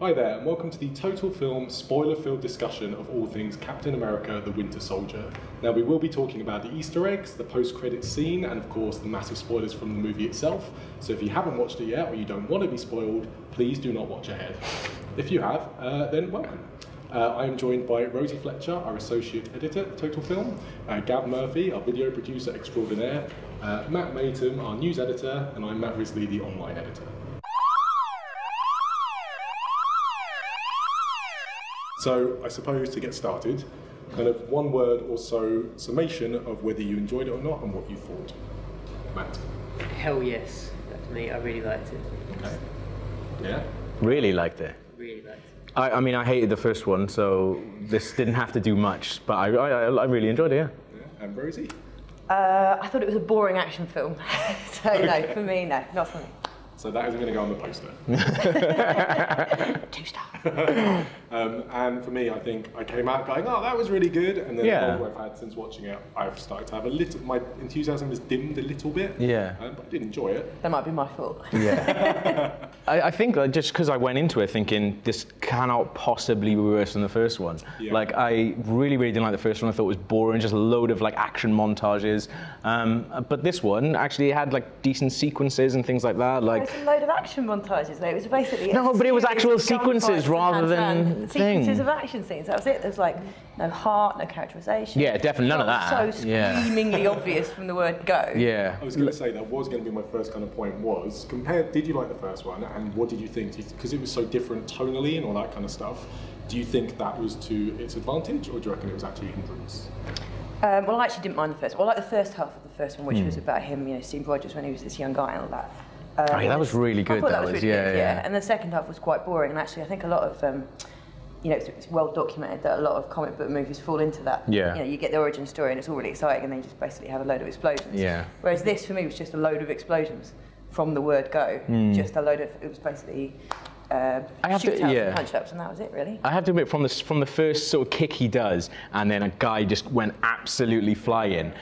Hi there, and welcome to the Total Film spoiler-filled discussion of all things Captain America: The Winter Soldier. Now, we will be talking about the Easter eggs, the post-credits scene, and of course the massive spoilers from the movie itself. So if you haven't watched it yet, or you don't want to be spoiled, please do not watch ahead. If you have, then welcome. I am joined by Rosie Fletcher, our Associate Editor at Total Film, Gav Murphy, our Video Producer Extraordinaire, Matt Mayton, our News Editor, and I'm Matt Risley, the Online Editor. So, I suppose to get started, kind of one word or so summation of whether you enjoyed it or not and what you thought. Matt? Hell yes, that's me, I really liked it. Okay. Yeah? Really liked it. Really liked it. I mean, I hated the first one, so this didn't have to do much, but I really enjoyed it, yeah. And Rosie? I thought it was a boring action film. So no, for me, no, not for me. So that isn't going to go on the poster. 2 stars. And for me, I think I came out going, oh, that was really good. And then Yeah. the longer I've had since watching it, I've started to have a little, my enthusiasm has dimmed a little bit. Yeah. But I did enjoy it. That might be my fault. Yeah. I think just because I went into it thinking this cannot possibly be worse than the first one. Yeah. Like, I really didn't like the first one. I thought it was boring, just a load of like action montages. But this one actually had like decent sequences and things like that. Like, There's a load of action montages though. It was basically No, but it was actual gunfights sequences and rather than hand-to-hand sequences thing. of action scenes. That was it. There's like no heart, no characterization. Yeah, definitely none of that. So Yeah. screamingly obvious from the word go. yeah. I was going to say that was going to be my first kind of point was, did you like the first one and what did you think? Because it was so different tonally and all that kind of stuff, do you think that was to its advantage or do you reckon it was actually a hindrance? Well, I actually didn't mind the first one. I like the first half of the first one, which was about him, you know, Steve Rogers when he was this young guy and all that. Oh, yeah, that was really good. I thought that was really good, yeah. And the second half was quite boring. And actually, I think a lot of, you know, it's well documented that a lot of comic book movies fall into that. Yeah. You know, you get the origin story and it's all really exciting, and then you just basically have a load of explosions. Yeah. Whereas this, for me, was just a load of explosions from the word go. Just a load of. It was basically. Shoot-outs and punch-ups, and that was it, really. I have to admit, from the first sort of kick he does, and then a guy just went absolutely flying,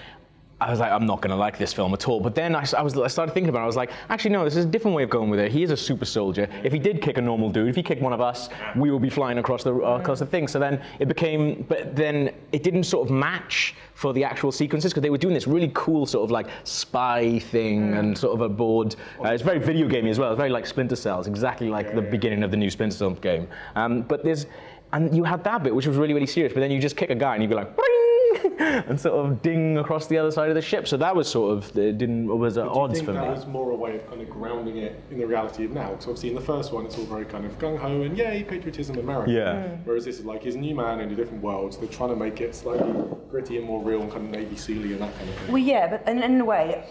I was like, I'm not going to like this film at all. But then I started thinking about it. I was like, actually, no, this is a different way of going with it. He is a super soldier. If he did kick a normal dude, if he kicked one of us, we would be flying across the thing. So then it became, but then it didn't sort of match for the actual sequences because they were doing this really cool sort of like spy thing and sort of a board. It's very video gamey as well. It's very like Splinter Cells, exactly like the beginning of the new Splinter Cell game. And you had that bit, which was really, really serious. But then you just kick a guy and you'd be like, and sort of ding across the other side of the ship. So that was sort of, was at odds for me. That was more a way of kind of grounding it in the reality of now? Because obviously in the first one, it's all very kind of gung-ho and yay, patriotism, America. Yeah. Whereas this is like, he's a new man in a different world, so they're trying to make it slightly gritty and more real and kind of Navy Sealy and that kind of thing. Well, yeah, but in a way,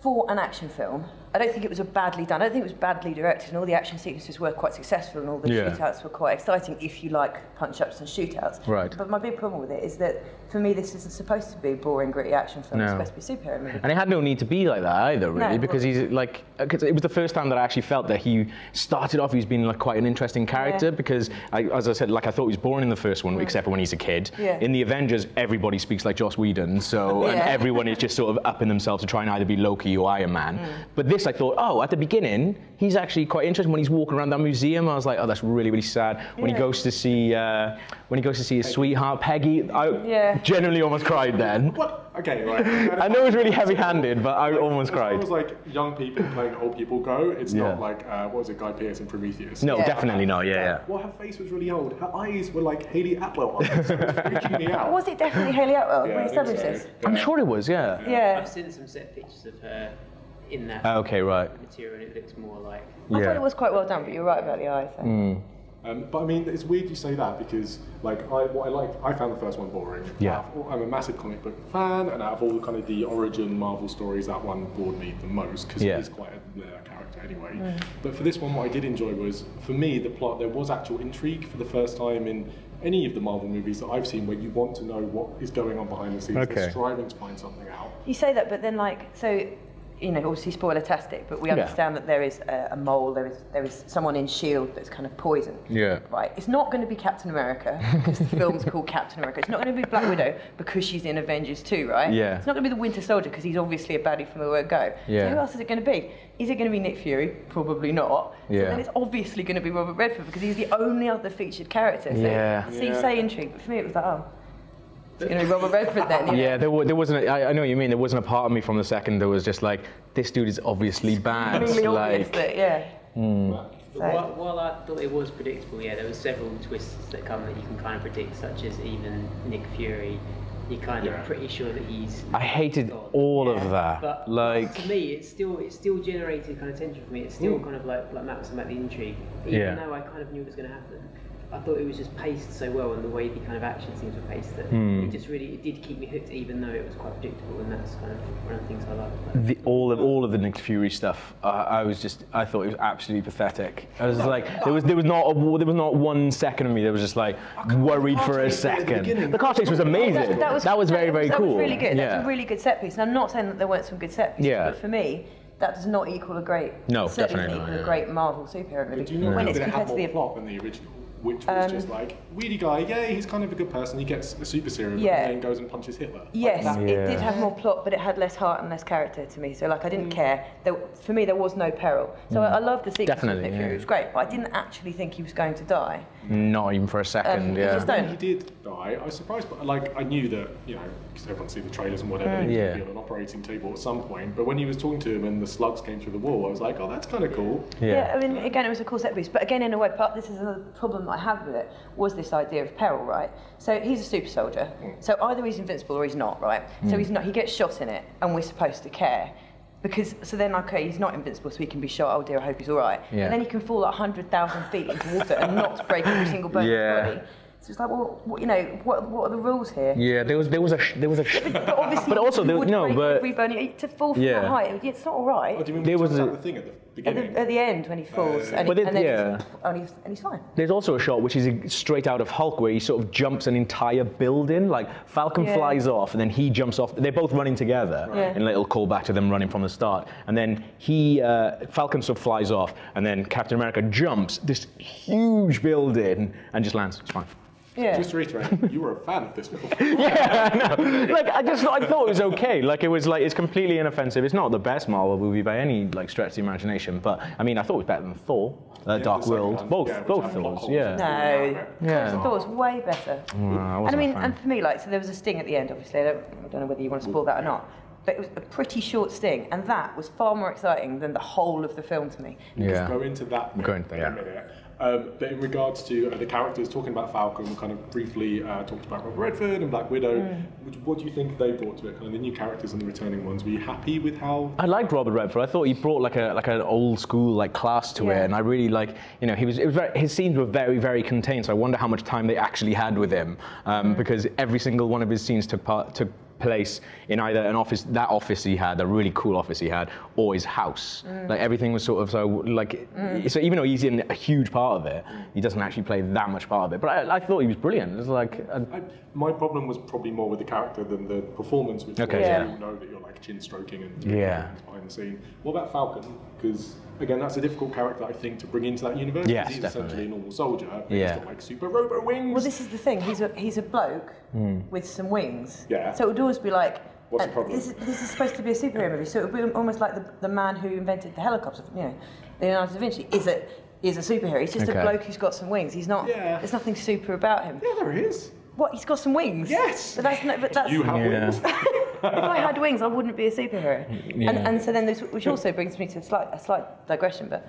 for an action film, I don't think it was badly done. I don't think it was badly directed, and all the action sequences were quite successful, and all the shootouts were quite exciting if you like punch-ups and shootouts. Right. But my big problem with it is that, for me, this isn't supposed to be a boring, gritty action film. It's supposed to be a superhero movie. And it had no need to be like that either, really, because he's like, cause it was the first time that I actually felt that he started off, he's been like quite an interesting character, because as I said, like I thought he was boring in the first one, except for when he's a kid. Yeah. In the Avengers, everybody speaks like Joss Whedon, so and everyone is just sort of upping themselves to try and either be Loki or Iron Man. But this, I thought, oh, at the beginning, he's actually quite interesting. When he's walking around that museum, I was like, oh, that's really, really sad. When he goes to see, his sweetheart Peggy, I genuinely almost cried then. What? Okay, right. I know it was really heavy-handed, but I almost cried. It was like young people playing old people go. It's not like, what was it, Guy Pearce in Prometheus? No, definitely not, Well, her face was really old. Her eyes were like Hayley Atwell. So it was freaking me out. Was it definitely Hayley Atwell? Yeah, We established this. so. I'm sure it was, yeah. I've seen some set pictures of her in that Okay, right. material, and it looks more like... I thought it was quite well done, but you're right about the eye thing. But I mean, it's weird you say that because, like, I found the first one boring. Yeah. I'm a massive comic book fan, and out of all kind of the origin Marvel stories, that one bored me the most because it is quite a character anyway. But for this one, what I did enjoy was, for me, the plot. There was actual intrigue for the first time in any of the Marvel movies that I've seen, where you want to know what is going on behind the scenes. They're striving to find something out. You say that, but then, like, so you know, obviously spoiler-tastic, but we understand that there is a mole, there is someone in S.H.I.E.L.D. that's kind of poisoned. Yeah. Right. It's not going to be Captain America because the film's called Captain America. It's not going to be Black Widow because she's in Avengers 2, right? Yeah. It's not going to be the Winter Soldier because he's obviously a baddie from the word go. Yeah. So who else is it going to be? Is it going to be Nick Fury? Probably not. Yeah. So then it's obviously going to be Robert Redford because he's the only other featured character. So Yeah. you say intrigue, but for me it was like, oh, it's going to be Robert Redford then. You know? Yeah, there wasn't. I know what you mean. There wasn't a part of me from the second that was just like, this dude is obviously bad. Really obvious Like, that, yeah. While I thought it was predictable, yeah, there were several twists that come that you can kind of predict, such as even Nick Fury. You're kind of pretty sure that he's. I hated all of that. But like, to me, it still generated kind of tension for me. It's still kind of like Matt was saying about the intrigue, even though I kind of knew it was going to happen. I thought it was just paced so well, and the way the kind of action scenes were paced, that it did keep me hooked, even though it was quite predictable, and that's kind of one of the things I like. all of the Nick Fury stuff, I thought it was absolutely pathetic. I was like, there was not 1 second of me that was just like worried for a second. The car chase was amazing. That was very cool. That was really good. Yeah. That's a really good set piece. And I'm not saying that there weren't some good set pieces, but for me, that does not equal a great. No, certainly definitely doesn't not, equal a great Marvel superhero movie. Do you know when that it's it compared had to more the plot than the original? Which was just like, weedy guy, yeah, he's kind of a good person, he gets a super serum and then goes and punches Hitler. Yes, like it did have more plot, but it had less heart and less character to me. So like, I didn't care. For me, there was no peril. So I loved the sequence with Nick Fury. It was great, but I didn't actually think he was going to die. Not even for a second. You just don't. When he did die, I was surprised, but like I knew that, you know, because everyone see the trailers and whatever, he would be on an operating table at some point. But when he was talking to him and the slugs came through the wall, I was like, oh, that's kind of cool. Yeah, I mean, again, it was a cool set piece, but again, in a way, this is a problem that I have with it, was this idea of peril, right? So he's a super soldier, so either he's invincible or he's not, right? So he's not, he gets shot in it, and we're supposed to care. Because, so then, okay, he's not invincible, so he can be shot, oh dear, I hope he's all right. And then he can fall 100,000 feet into water and not break every single bone in his body. So it's like, well, you know, what are the rules here? Yeah, there was a. But obviously, but also there was every bone, to fall from that height, it's not all right. Oh, do you mean there was the thing at the beginning? At the end when he falls, and he's fine. There's also a shot which is straight out of Hulk where he sort of jumps an entire building. Like Falcon flies off and then he jumps off. They're both running together in a little callback to them running from the start. And then Falcon sort of flies off and then Captain America jumps this huge building and just lands. It's fine. Yeah. Just to reiterate, you were a fan of this film. Yeah, I know. Like I thought it was okay. Like it was like it's completely inoffensive. It's not the best Marvel movie by any like stretch of the imagination, but I mean I thought it was better than Thor, Dark World. Both Thors. Yeah. No, Thor's way better. And I mean, and for me, like, so there was a sting at the end. Obviously, I don't know whether you want to spoil that or not. But it was a pretty short sting, and that was far more exciting than the whole of the film to me. Let's go into that in a minute. But in regards to the characters, talking about Falcon, we kind of briefly talked about Robert Redford and Black Widow. What do you think they brought to it? Kind of the new characters and the returning ones. Were you happy with how? I liked Robert Redford. I thought he brought like an old school like class to it, and I really like, you know, his scenes were very contained. So I wonder how much time they actually had with him, because every single one of his scenes took place in either that office he had, a really cool office he had, or his house. Like everything was sort of so like, so even though he's in a huge part of it, he doesn't actually play that much part of it. But I thought he was brilliant. It was like my problem was probably more with the character than the performance, which we all know that you're like chin stroking and doing things behind the scene. What about Falcon? Because again, that's a difficult character I think to bring into that universe. Yes, he's definitely. essentially a normal soldier. But he's got like super robo wings. Well, this is the thing. He's a bloke with some wings. Yeah. So it would always be like. What's the problem? This is supposed to be a superhero movie, so it would be almost like the man who invented the helicopter. You know, Leonardo da Vinci is a superhero. He's just a bloke who's got some wings. He's not. Yeah. There's nothing super about him. Yeah, there is. What? He's got some wings. Yes. But that's. You have wings. If I had wings, I wouldn't be a superhero. Yeah. And so then this, which also brings me to a slight digression, but.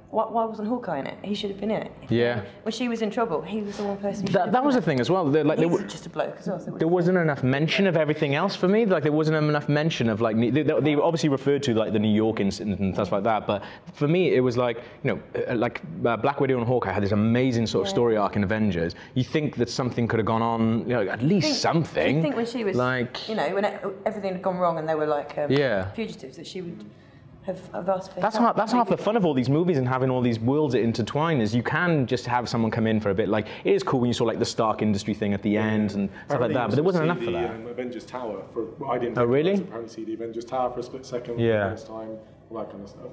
Why wasn't Hawkeye in it? He should have been in it. Yeah. When she was in trouble, he was the one person. That was the thing as well. He's just a bloke as well. So there wasn't enough mention of everything else for me. Like there wasn't enough mention of like they obviously referred to like the New York incident and stuff like that. But for me, it was like, you know, like Black Widow and Hawkeye had this amazing sort of story arc in Avengers. You think that something could have gone on, you know, at least something. I think when she was like, you know, when everything had gone wrong and they were like fugitives, that she would have asked for That's help. that's half the fun of all these movies and having all these worlds that intertwine is you can just have someone come in for a bit. Like, it is cool when you saw like the Stark Industry thing at the end and stuff like that, but there wasn't enough for that. Avengers Tower I didn't. Oh, really? Apparently see the Avengers Tower for a split second. Yeah. For the first time, all that kind of stuff.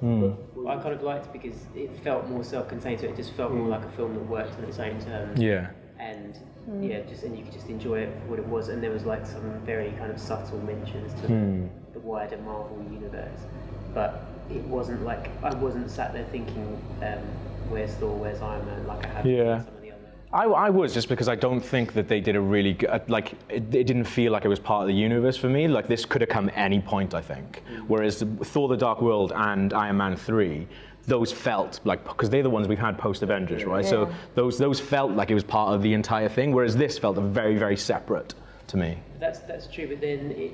I kind of liked it because it felt more self-contained, so it just felt more like a film that worked on its own terms. Yeah. And and you could just enjoy it for what it was. And there was like some very kind of subtle mentions to the wider Marvel universe, but it wasn't like I wasn't sat there thinking, where's Thor, where's Iron Man, like I had with some of the other. I was, just because I don't think that they did a really good, like, it didn't feel like it was part of the universe for me. Like, this could have come any point, I think. Whereas Thor: The Dark World and Iron Man 3, those felt like, because they're the ones we've had post-Avengers, right? So those felt like it was part of the entire thing, whereas this felt very, very separate to me. That's true, but then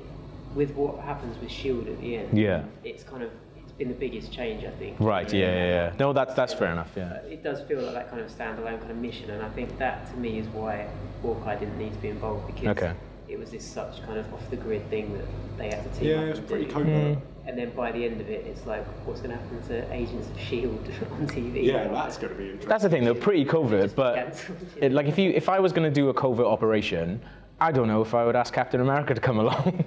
with what happens with S.H.I.E.L.D. at the end, it's been the biggest change, I think. Right, yeah. No, that's fair enough, yeah. It does feel like that kind of standalone kind of mission, and I think that, to me, is why Hawkeye didn't need to be involved, because it was this such kind of off-the-grid thing that they had to team up it's and pretty do. covert. And then by the end of it, it's like, what's going to happen to Agents of S.H.I.E.L.D. on TV? Yeah, that's going to be interesting. That's the thing, they're pretty covert, but like if I was going to do a covert operation, I don't know if I would ask Captain America to come along,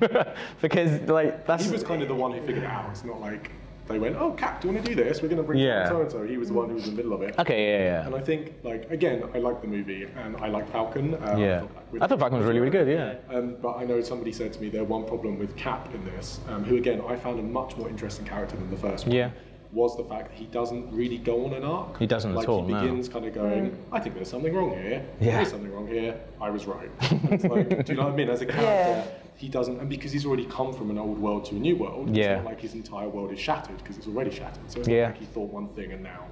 because like that's. He was kind of the one who figured it out. It's not like they went, "Oh, Cap, do you want to do this? We're going to bring so and so." He was the one who was in the middle of it. Okay, And I think, like, again, I liked the movie and I liked Falcon. I thought Falcon was really, really good. Yeah. But I know somebody said to me their one problem with Cap in this, who again I found a much more interesting character than the first one. Was the fact that he doesn't really go on an arc. He doesn't at all. He begins kind of going, I think there's something wrong here. Yeah. There's something wrong here. I was right. And it's like, do you know what I mean? As a character, he doesn't, and because he's already come from an old world to a new world, it's not like his entire world is shattered, because it's already shattered. So it's not like he thought one thing and now.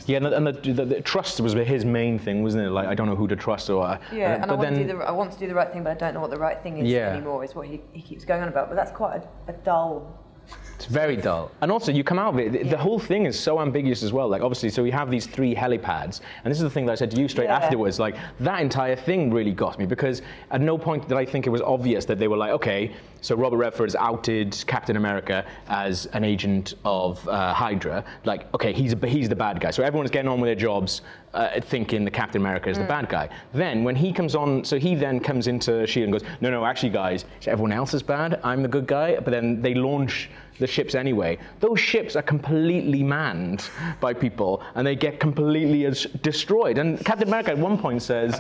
Yeah, and the trust was his main thing, wasn't it? Like, I don't know who to trust or. Yeah, and I want to do the right thing, but I don't know what the right thing is anymore. Is what he keeps going on about. But that's quite a dull. It's very dull. And also, you come out of it, the whole thing is so ambiguous as well. Like, obviously, so we have these 3 helipads, and this is the thing that I said to you straight afterwards. Like, that entire thing really got me, because at no point did I think it was obvious that they were like, okay, so Robert Redford's outed Captain America as an agent of Hydra. Like, okay, he's the bad guy. So everyone's getting on with their jobs, thinking that Captain America is the bad guy. Then when he comes on, so he then comes into S.H.I.E.L.D. and goes, no, actually, guys, everyone else is bad. I'm the good guy. But then they launch the ships anyway. Those ships are completely manned by people, and they get completely destroyed. And Captain America at one point says,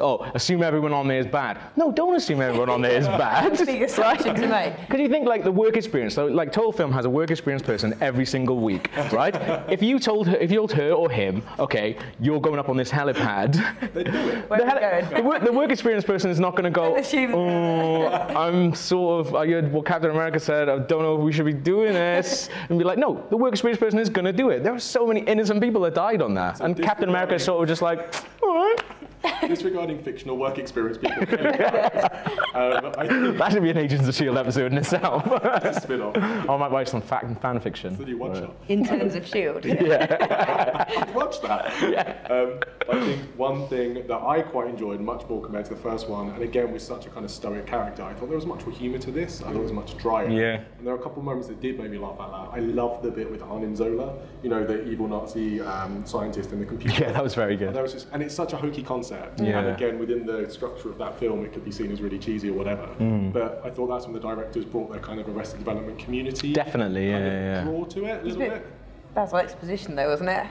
"Oh, assume everyone on there is bad." No, don't assume everyone on there is bad. Big assumption to make. Because you think like the work experience. So like Total Film has a work experience person every single week, right? If you told her or him, okay, you're going up on this helipad, They do it. the work experience person is not going to go, "Oh, I'm sort of. I heard what Captain America said. I don't know if we should be doing this," and be like, no, the work experience person is going to do it. There are so many innocent people that died on that, and Captain America is sort of just like, all right. Disregarding fictional work experience people. That should be an Agents of S.H.I.E.L.D. episode in itself. Spin-off. I might write some fan fiction. It's the new one-shot. Interns of S.H.I.E.L.D. Watch that. I think one thing that I quite enjoyed, much more compared to the first one, and again with such a kind of stoic character, I thought there was much more humour to this. I thought it was much drier. Yeah. And there are a couple of moments that did make me laugh out loud. I loved the bit with Arnim Zola, you know, the evil Nazi scientist in the computer. Yeah, that was very good. And it's such a hokey concept. Yeah. And again, within the structure of that film, it could be seen as really cheesy or whatever. But I thought that's when the directors brought their kind of Arrested Development community. Definitely, yeah. Draw to it a little bit. Basil exposition, though, wasn't it?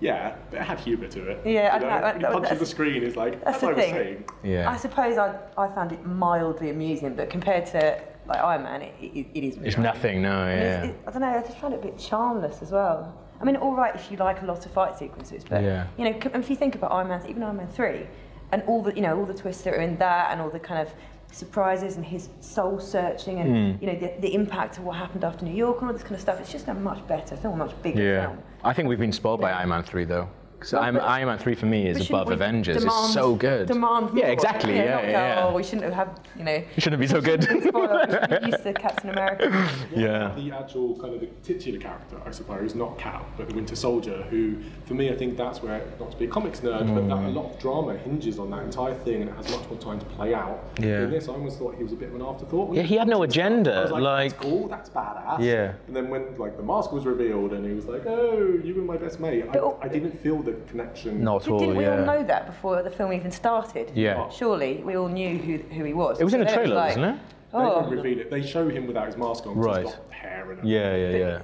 Yeah, but it had humour to it. Yeah, you know, punching the screen is like, that's as the I was thing. saying. Yeah. I suppose I found it mildly amusing, but compared to like Iron Man, it is. It's nothing, no, yeah. I don't know. I just found it a bit charmless as well. I mean, all right if you like a lot of fight sequences, but you know, if you think about even Iron Man 3, and all the twists that are in that, and all the kind of surprises and his soul searching, and you know the impact of what happened after New York and all this kind of stuff. It's just a much better film, a much bigger film. I think we've been spoiled by Iron Man 3 though. So Iron Man 3 for me is above Avengers. It's so good. Demand more. Yeah, exactly. Yeah. Oh, we shouldn't have had, you know. It shouldn't be so good. Used to Captain America. Yeah. The actual kind of the titular character, I suppose, not Cap, but the Winter Soldier, who, for me, I think that's where, not to be a comics nerd, but that a lot of drama hinges on that entire thing, and it has much more time to play out. Yeah. In this, I almost thought he was a bit of an afterthought. Yeah, he had no agenda. I was like, that's cool, that's badass. Yeah. And then when like the mask was revealed, and he was like, oh, you were my best mate, I didn't feel the connection. Not at all. Didn't we all know that before the film even started? Yeah. Surely we all knew who he was. It was in the So then trailer, like, wasn't it? They don't reveal it. They show him without his mask on. Right. He's got hair and Yeah.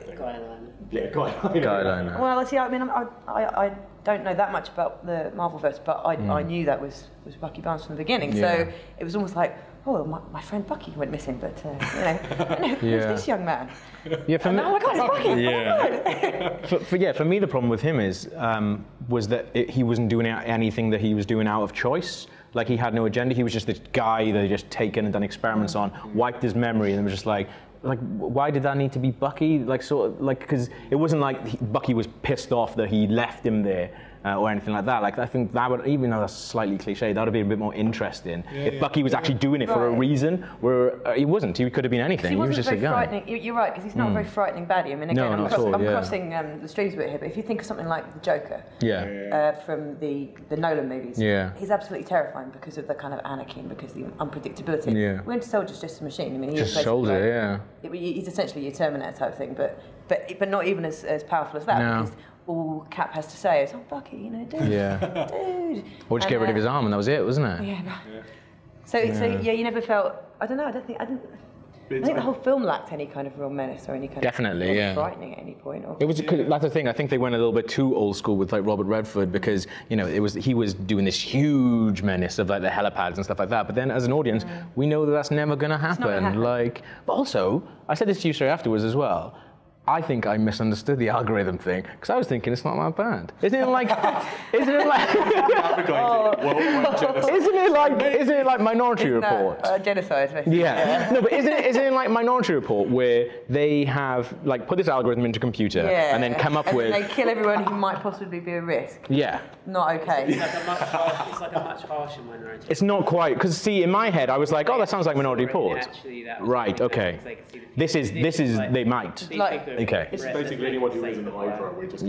guideline. Well, see, I mean, I don't know that much about the Marvelverse, but I knew that was Bucky Barnes from the beginning. So it was almost like, oh, my friend Bucky went missing, but you know, who's this young man? Yeah, for me. Oh my God, it's Bucky! For me, the problem with him was that he wasn't doing anything that he was doing out of choice. Like, he had no agenda. He was just this guy that had just taken and done experiments on, wiped his memory, and was just like, why did that need to be Bucky? Like, sort of, like, because it wasn't like Bucky was pissed off that he left him there. Or anything like that. Like, I think that would, even though that's slightly cliche, that would be a bit more interesting if Bucky was actually doing it for a reason, where he wasn't. He could have been anything. He was just a guy. You're right, because he's not a very frightening baddie. I mean, again, I'm crossing the streams a bit here, but if you think of something like the Joker from the Nolan movies, he's absolutely terrifying because of the kind of anarchy and because of the unpredictability. Winter Soldier's just a machine. I mean, he's just a soldier, he's essentially your Terminator type thing, but not even as powerful as that. No. Because all Cap has to say is, "Oh, Bucky, you know, dude, dude." Or just get rid of his arm, and that was it, wasn't it? Yeah. So you never felt. I don't know. I think the whole film lacked any kind of real menace or any kind of frightening at any point. Or, it was that's the thing. I think they went a little bit too old school with like Robert Redford because he was doing this huge menace of like the helipads and stuff like that. But then as an audience, we know that that's never going to happen. Like, but also, I said this to you straight afterwards as well. I think I misunderstood the algorithm thing because I was thinking it's not that bad. Isn't it like Minority Report? Genocide, basically. Yeah. No, but isn't it like Minority Report where they have like put this algorithm into a computer and then come up with they kill everyone who might possibly be a risk. Yeah. Not okay. It's like a much harsher Minority Report. It's not quite because see in my head I was like, oh, that sounds like Minority Report. Right. Okay. This is they might. Okay. It's basically anyone who isn't Hydra, we're just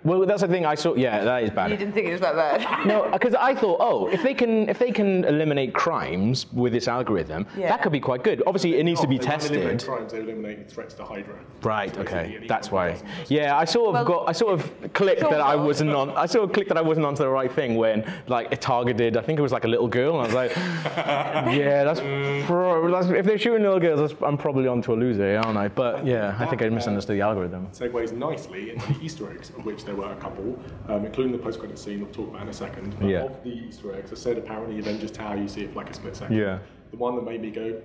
Well, that's the thing I saw. Yeah, that is bad. You didn't think it was that bad? No, because I thought, oh, if they can eliminate crimes with this algorithm, that could be quite good. Obviously, it needs to be tested. They eliminate crimes, they eliminate threats to Hydra. Right. Okay. That's why. Yeah, I sort of clicked that I wasn't on. I sort of clicked that I wasn't onto the right thing when like it targeted. I think it was like a little girl, and I was like, yeah, that's if they're shooting little girls, I'm probably onto a loser, aren't I? But yeah, I think I misunderstood the algorithm. Segues nicely into the Easter eggs, of which there were a couple, including the post-credit scene we'll talk about in a second. But of the Easter eggs, I said apparently Avengers Tower you see it for like a split second. Yeah. The one that made me go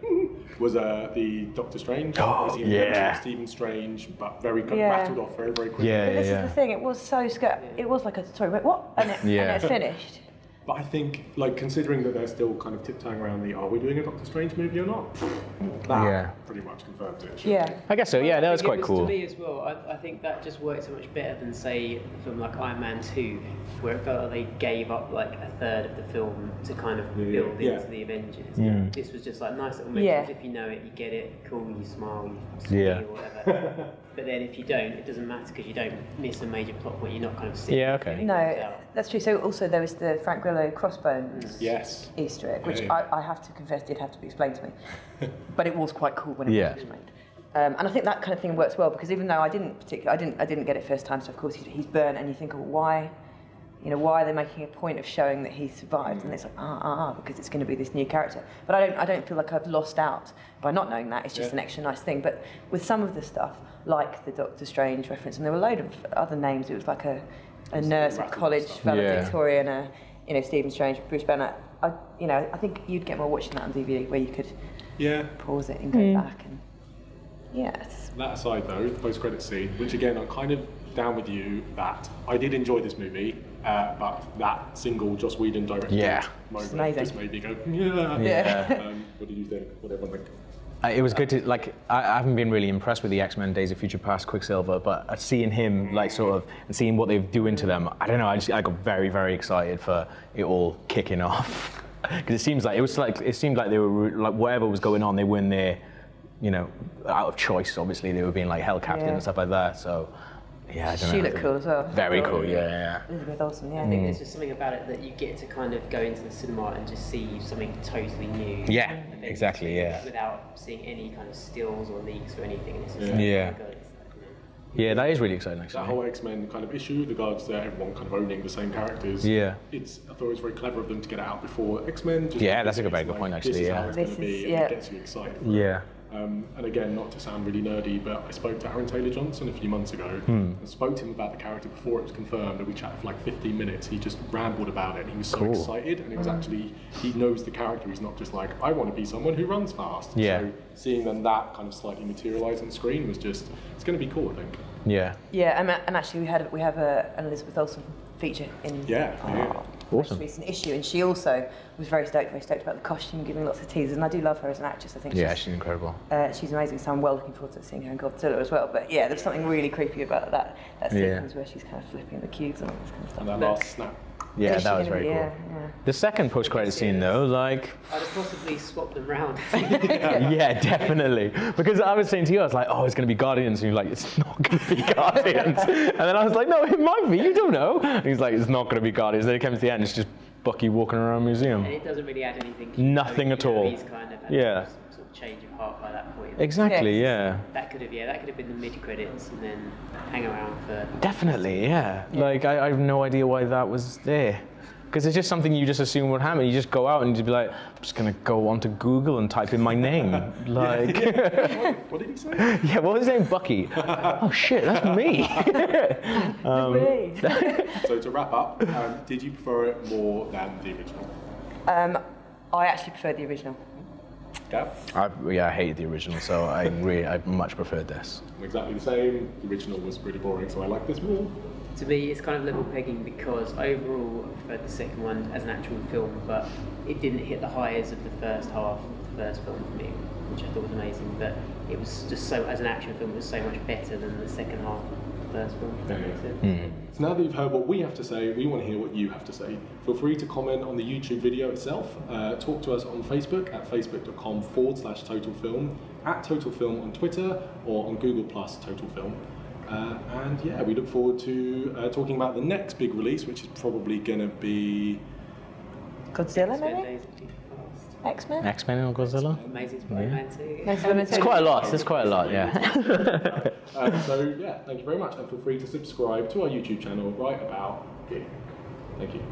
was the Doctor Strange. Oh, yeah. Stephen Strange, but very rattled off very, very quickly. Yeah, but this is the thing. It was so scary. It was like a sorry, wait, what? And it's finished. But I think, like, considering that they're still kind of tiptoeing around are we doing a Doctor Strange movie or not? That pretty much confirmed it. I guess so. Yeah, that was quite cool. To me as well, I think that just worked so much better than say a film like Iron Man 2, where it felt like they gave up like a third of the film to kind of build into the Avengers. This was just like nice little messages. If you know it, you get it. Cool, you smile, you see or whatever. But then if you don't, it doesn't matter because you don't miss a major plot point. You're not kind of sitting. No, that's true. So also there was the Frank Grillo crossbones Easter egg, which I have to confess did have to be explained to me, but it was quite cool when it was explained. And I think that kind of thing works well because even though I didn't get it first time, so of course he's burnt, and you think, why are they making a point of showing that he survived? And it's like because it's going to be this new character. But I don't feel like I've lost out by not knowing that. It's just an extra nice thing. But with some of the stuff, like the Doctor Strange reference, and there were a load of other names. It was like a nurse at college, valedictorian, Stephen Strange, Bruce Banner. I think you'd get more watching that on DVD where you could pause it and go back. And That aside, though, the post-credit scene, which again I'm kind of down with you that I did enjoy this movie, but that single Joss Whedon directed moment just made me go, what did you think? What did everyone think? It was good to, like, I haven't been really impressed with the X-Men Days of Future Past Quicksilver, but seeing him, like, sort of, and seeing what they're doing to them, I don't know, I got very, very excited for it all kicking off. Because it seemed like they were, like, whatever was going on, they weren't there, you know, out of choice, obviously. They were being, like, held captive and stuff like that, so, yeah, I don't know. She looked cool as well. Very cool, yeah. Elizabeth Olsen, yeah. I think there's just something about it that you get to kind of go into the cinema and just see something totally new. Yeah, and then exactly, yeah. Without seeing any kind of stills or leaks or anything. And it's just Yeah. like, Yeah. oh my God, it's like, Yeah, that is really exciting, actually. That whole X-Men kind of issue, with regards to everyone kind of owning the same characters. Yeah. I thought it was very clever of them to get it out before X-Men. Yeah, that's a very good point, actually, This is yeah. how it's going to be, and it gets you excited. Yeah. And again, not to sound really nerdy, but I spoke to Aaron Taylor-Johnson a few months ago and spoke to him about the character before it was confirmed, and we chatted for like 15 minutes. He just rambled about it, and he was so excited, and it was actually, he knows the character. He's not just like, I want to be someone who runs fast. Yeah. So seeing then that kind of slightly materialise on screen was just, it's going to be cool, I think. Yeah. Yeah, and actually we have an Elizabeth Olsen feature in our most recent issue, and she also was very stoked about the costume, giving lots of teasers, and I do love her as an actress. I think she's incredible. She's amazing, so I'm well looking forward to seeing her in Godzilla as well. But yeah, there's something really creepy about that sequence where she's kind of flipping the cubes and all this kind of stuff. And that last snap. Yeah, that was very cool. Yeah. The second post-credit scene, though, like... I'd have possibly swapped them round. Yeah, definitely. Because I was saying to you, I was like, oh, it's going to be Guardians. And you're like, it's not going to be Guardians. And then I was like, no, it might be. You don't know. And he's like, it's not going to be Guardians. Then it comes to the end, it's just Bucky walking around a museum. And it doesn't really add anything. Nothing at all. He's kind of had some sort of change of heart by that point. Exactly, yeah. That could have been the mid-credits and then hang around for... Definitely, yeah. Like, I have no idea why that was there. Because it's just something you just assume would happen. You just go out and you just be like, I'm just going to go onto Google and type in my name. Like, What did he say? yeah, what was his name? Bucky. Oh shit, that's me. So to wrap up, did you prefer it more than the original? I actually preferred the original. Gav? I hated the original, so I much preferred this. Exactly the same. The original was pretty boring, so I like this more. To me, it's kind of level pegging because overall I preferred the second one as an actual film, but it didn't hit the highs of the first half of the first film for me, which I thought was amazing. But it was just so, as an action film, it was so much better than the second half of the first film. If that makes sense. So now that you've heard what we have to say, we want to hear what you have to say. Feel free to comment on the YouTube video itself. Talk to us on Facebook at facebook.com/TotalFilm, at TotalFilm on Twitter, or on Google Plus TotalFilm. And yeah, we look forward to talking about the next big release, which is probably going to be... Godzilla, maybe? X-Men? X-Men and Godzilla? Amazing Spider-Man 2. It's quite a lot, yeah. So yeah, thank you very much, and feel free to subscribe to our YouTube channel right about here. Thank you.